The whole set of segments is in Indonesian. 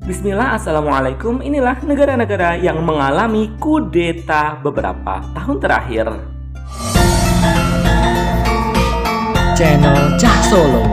Bismillah, Assalamualaikum. Inilah negara-negara yang mengalami kudeta beberapa tahun terakhir. Channel Cah Solo.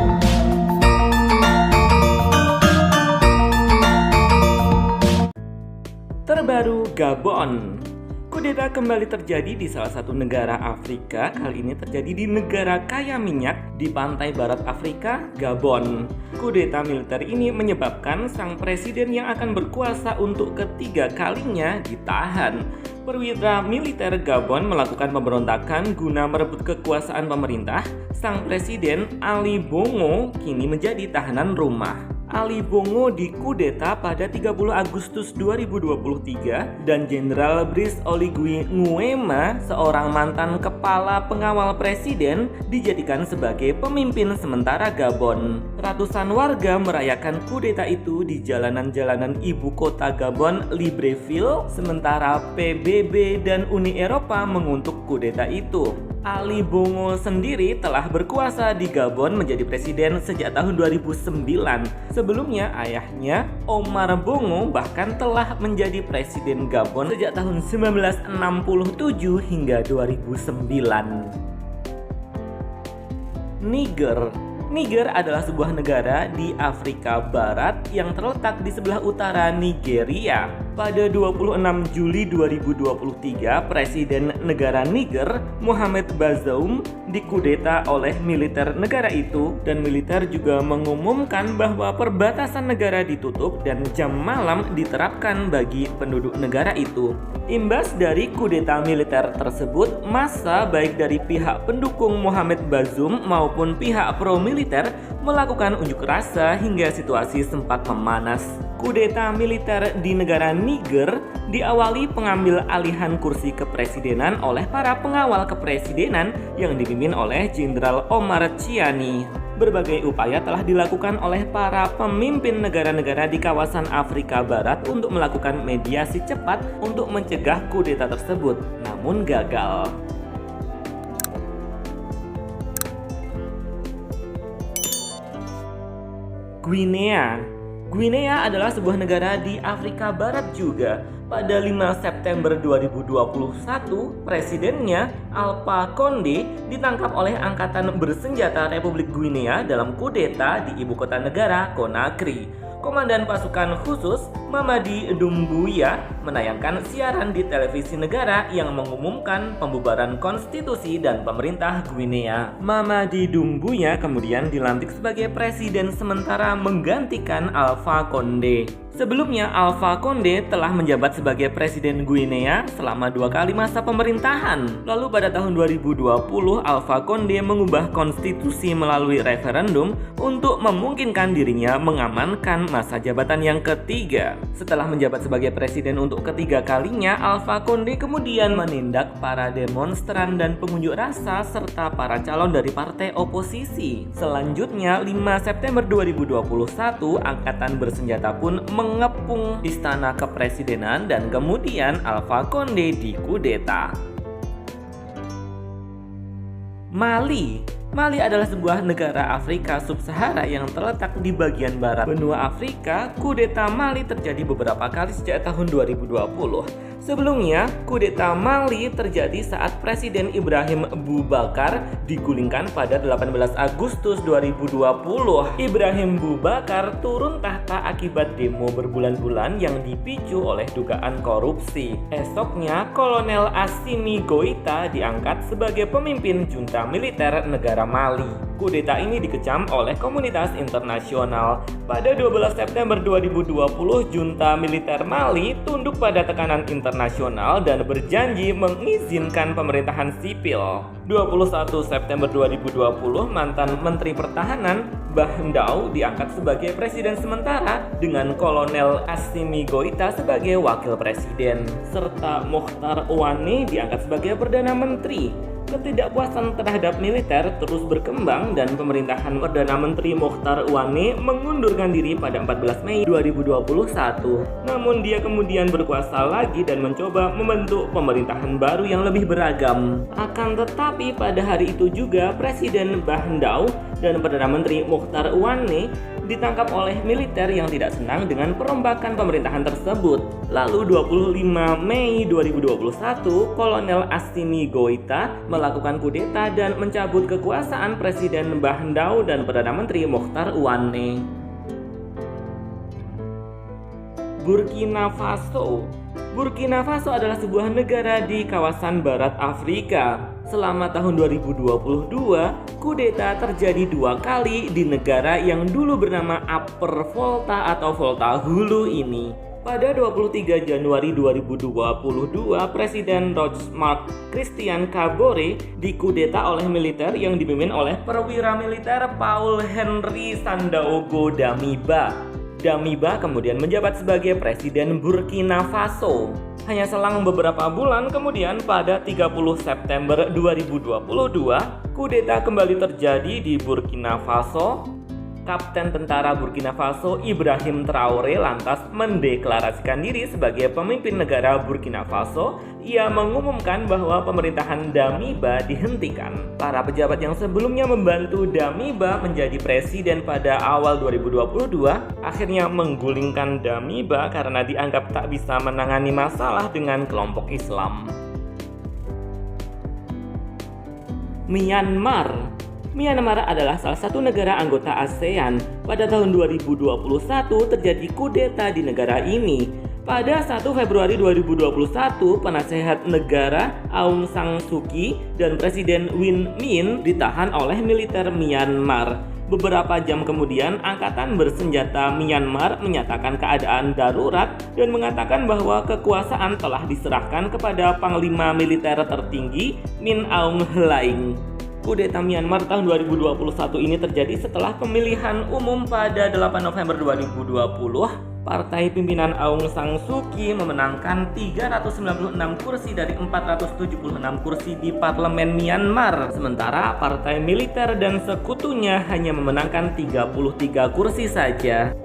Terbaru, Gabon. Kudeta kembali terjadi di salah satu negara Afrika. Kali ini terjadi di negara kaya minyak di pantai barat Afrika, Gabon. Kudeta militer ini menyebabkan sang presiden yang akan berkuasa untuk ketiga kalinya ditahan. Perwira militer Gabon melakukan pemberontakan guna merebut kekuasaan pemerintah. Sang presiden Ali Bongo kini menjadi tahanan rumah. Ali Bongo dikudeta pada 30 Agustus 2023 dan Jenderal Brice Oligui Nguema, seorang mantan kepala pengawal presiden, dijadikan sebagai pemimpin sementara Gabon. Ratusan warga merayakan kudeta itu di jalanan-jalanan ibu kota Gabon, Libreville, sementara PBB dan Uni Eropa mengutuk kudeta itu. Ali Bongo sendiri telah berkuasa di Gabon menjadi presiden sejak tahun 2009. Sebelumnya, ayahnya, Omar Bongo, bahkan telah menjadi presiden Gabon sejak tahun 1967 hingga 2009. Niger adalah sebuah negara di Afrika Barat yang terletak di sebelah utara Nigeria. Pada 26 Juli 2023, Presiden negara Niger, Mohamed Bazoum, dikudeta oleh militer negara itu, dan militer juga mengumumkan bahwa perbatasan negara ditutup dan jam malam diterapkan bagi penduduk negara itu. Imbas dari kudeta militer tersebut, massa baik dari pihak pendukung Mohamed Bazoum maupun pihak pro-militer melakukan unjuk rasa hingga situasi sempat memanas. Kudeta militer di negara Niger diawali pengambil alihan kursi kepresidenan oleh para pengawal kepresidenan yang dipimpin oleh Jenderal Omar Tchiani. Berbagai upaya telah dilakukan oleh para pemimpin negara-negara di kawasan Afrika Barat untuk melakukan mediasi cepat untuk mencegah kudeta tersebut, namun gagal. Guinea adalah sebuah negara di Afrika Barat juga. Pada 5 September 2021, presidennya Alpha Condé ditangkap oleh Angkatan Bersenjata Republik Guinea dalam kudeta di ibu kota negara, Conakry. Komandan pasukan khusus Mamadi Doumbouya menayangkan siaran di televisi negara yang mengumumkan pembubaran konstitusi dan pemerintah Guinea. Mamadi Doumbouya kemudian dilantik sebagai presiden sementara menggantikan Alpha Condé. Sebelumnya, Alpha Condé telah menjabat sebagai presiden Guinea selama 2 kali masa pemerintahan. Lalu pada tahun 2020, Alpha Condé mengubah konstitusi melalui referendum untuk memungkinkan dirinya mengamankan masa jabatan yang ketiga. Setelah menjabat sebagai presiden untuk ketiga kalinya, Alpha Condé kemudian menindak para demonstran dan pengunjuk rasa serta para calon dari partai oposisi. Selanjutnya, 5 September 2021, Angkatan Bersenjata pun mengepung istana kepresidenan dan kemudian Alpha Condé dikudeta. Mali adalah sebuah negara Afrika Sub-Sahara yang terletak di bagian barat benua Afrika. Kudeta Mali terjadi beberapa kali sejak tahun 2020. Sebelumnya, kudeta Mali terjadi saat Presiden Ibrahim Boubacar digulingkan pada 18 Agustus 2020. Ibrahim Boubacar turun tahta akibat demo berbulan-bulan yang dipicu oleh dugaan korupsi. Esoknya, Kolonel Assimi Goïta diangkat sebagai pemimpin junta militer negara Mali. Kudeta ini dikecam oleh komunitas internasional. Pada 12 September 2020, junta militer Mali tunduk pada tekanan internasional dan berjanji mengizinkan pemerintahan sipil. 21 September 2020, mantan Menteri Pertahanan Bah Ndaw diangkat sebagai presiden sementara dengan Kolonel Assimi Goïta sebagai wakil presiden, serta Mokhtar Ouane diangkat sebagai Perdana Menteri. Ketidakpuasan terhadap militer terus berkembang dan pemerintahan Perdana Menteri Mokhtar Ouane mengundurkan diri pada 14 Mei 2021. Namun dia kemudian berkuasa lagi dan mencoba membentuk pemerintahan baru yang lebih beragam. Akan tetapi pada hari itu juga Presiden Bah Ndaw dan Perdana Menteri Mokhtar Ouane ditangkap oleh militer yang tidak senang dengan perombakan pemerintahan tersebut. Lalu 25 Mei 2021, Kolonel Assimi Goïta melakukan kudeta dan mencabut kekuasaan Presiden Bah Ndaw dan Perdana Menteri Mokhtar Ouane. Burkina Faso. Burkina Faso adalah sebuah negara di kawasan barat Afrika. Selama tahun 2022, kudeta terjadi 2 kali di negara yang dulu bernama Upper Volta atau Volta Hulu ini. Pada 23 Januari 2022, Presiden Roch-Marc Christian Kabore dikudeta oleh militer yang dipimpin oleh perwira militer Paul-Henri Sandaogo Damiba. Damiba kemudian menjabat sebagai Presiden Burkina Faso. Hanya selang beberapa bulan kemudian pada 30 September 2022, kudeta kembali terjadi di Burkina Faso. Kapten tentara Burkina Faso Ibrahim Traoré lantas mendeklarasikan diri sebagai pemimpin negara Burkina Faso. Ia mengumumkan bahwa pemerintahan Damiba dihentikan. Para pejabat yang sebelumnya membantu Damiba menjadi presiden pada awal 2022 akhirnya menggulingkan Damiba karena dianggap tak bisa menangani masalah dengan kelompok Islam. Myanmar adalah salah satu negara anggota ASEAN. Pada tahun 2021 terjadi kudeta di negara ini. Pada 1 Februari 2021, penasehat negara Aung San Suu Kyi dan Presiden Win Myint ditahan oleh militer Myanmar. Beberapa jam kemudian, angkatan bersenjata Myanmar menyatakan keadaan darurat dan mengatakan bahwa kekuasaan telah diserahkan kepada Panglima Militer tertinggi Min Aung Hlaing. Kudeta Myanmar tahun 2021 ini terjadi setelah pemilihan umum pada 8 November 2020. Partai pimpinan Aung San Suu Kyi memenangkan 396 kursi dari 476 kursi di parlemen Myanmar. Sementara partai militer dan sekutunya hanya memenangkan 33 kursi saja.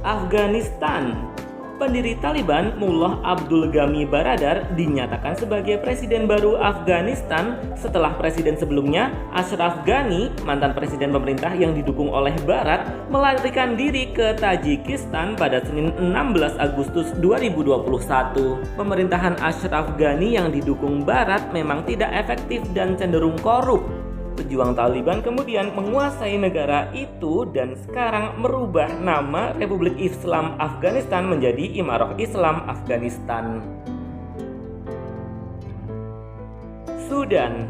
Afghanistan. Pendiri Taliban, Mullah Abdul Ghani Baradar, dinyatakan sebagai presiden baru Afghanistan setelah presiden sebelumnya, Ashraf Ghani, mantan presiden pemerintah yang didukung oleh Barat, melarikan diri ke Tajikistan pada Senin 16 Agustus 2021. Pemerintahan Ashraf Ghani yang didukung Barat memang tidak efektif dan cenderung korup. Pejuang Taliban kemudian menguasai negara itu dan sekarang merubah nama Republik Islam Afghanistan menjadi Imarah Islam Afghanistan. Sudan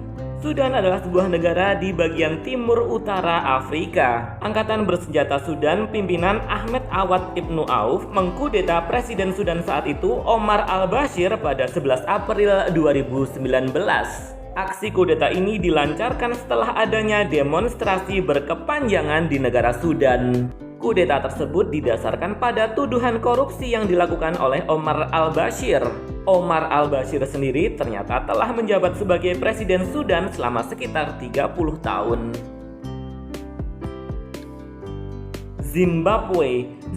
adalah sebuah negara di bagian timur utara Afrika. Angkatan bersenjata Sudan pimpinan Ahmed Awad Ibnu Auf mengkudeta Presiden Sudan saat itu Omar al-Bashir pada 11 April 2019. Aksi kudeta ini dilancarkan setelah adanya demonstrasi berkepanjangan di negara Sudan. Kudeta tersebut didasarkan pada tuduhan korupsi yang dilakukan oleh Omar al-Bashir. Omar al-Bashir sendiri ternyata telah menjabat sebagai Presiden Sudan selama sekitar 30 tahun.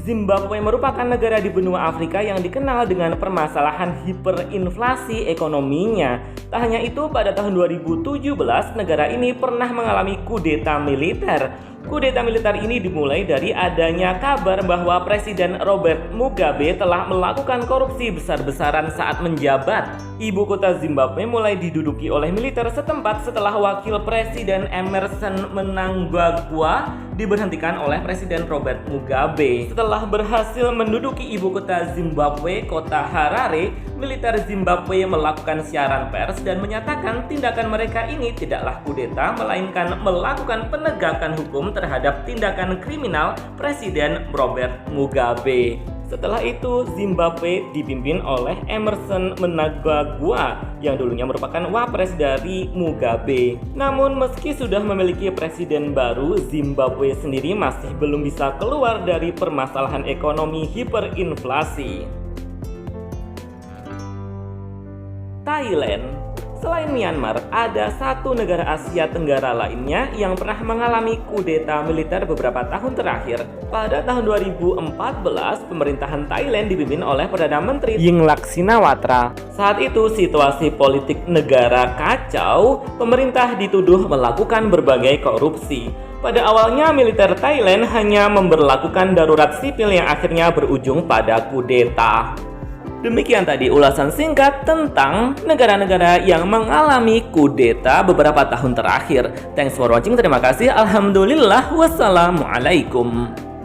Zimbabwe merupakan negara di benua Afrika yang dikenal dengan permasalahan hiperinflasi ekonominya. Tak hanya itu, pada tahun 2017 negara ini pernah mengalami kudeta militer. Kudeta militer ini dimulai dari adanya kabar bahwa Presiden Robert Mugabe telah melakukan korupsi besar-besaran saat menjabat. Ibu kota Zimbabwe mulai diduduki oleh militer setempat setelah wakil Presiden Emmerson Mnangagwa diberhentikan oleh Presiden Robert Mugabe. Setelah berhasil menduduki ibu kota Zimbabwe, kota Harare, militer Zimbabwe melakukan siaran pers dan menyatakan tindakan mereka ini tidaklah kudeta, melainkan melakukan penegakan hukum terhadap tindakan kriminal Presiden Robert Mugabe. Setelah itu, Zimbabwe dipimpin oleh Emmerson Mnangagwa yang dulunya merupakan wapres dari Mugabe. Namun meski sudah memiliki presiden baru, Zimbabwe sendiri masih belum bisa keluar dari permasalahan ekonomi hiperinflasi. Selain Myanmar, ada satu negara Asia Tenggara lainnya yang pernah mengalami kudeta militer beberapa tahun terakhir. Pada tahun 2014, pemerintahan Thailand dipimpin oleh Perdana Menteri Yingluck Shinawatra. Saat itu situasi politik negara kacau, pemerintah dituduh melakukan berbagai korupsi. Pada awalnya, militer Thailand hanya memberlakukan darurat sipil yang akhirnya berujung pada kudeta. Demikian tadi ulasan singkat tentang negara-negara yang mengalami kudeta beberapa tahun terakhir. Thanks for watching, terima kasih. Alhamdulillah, wassalamualaikum.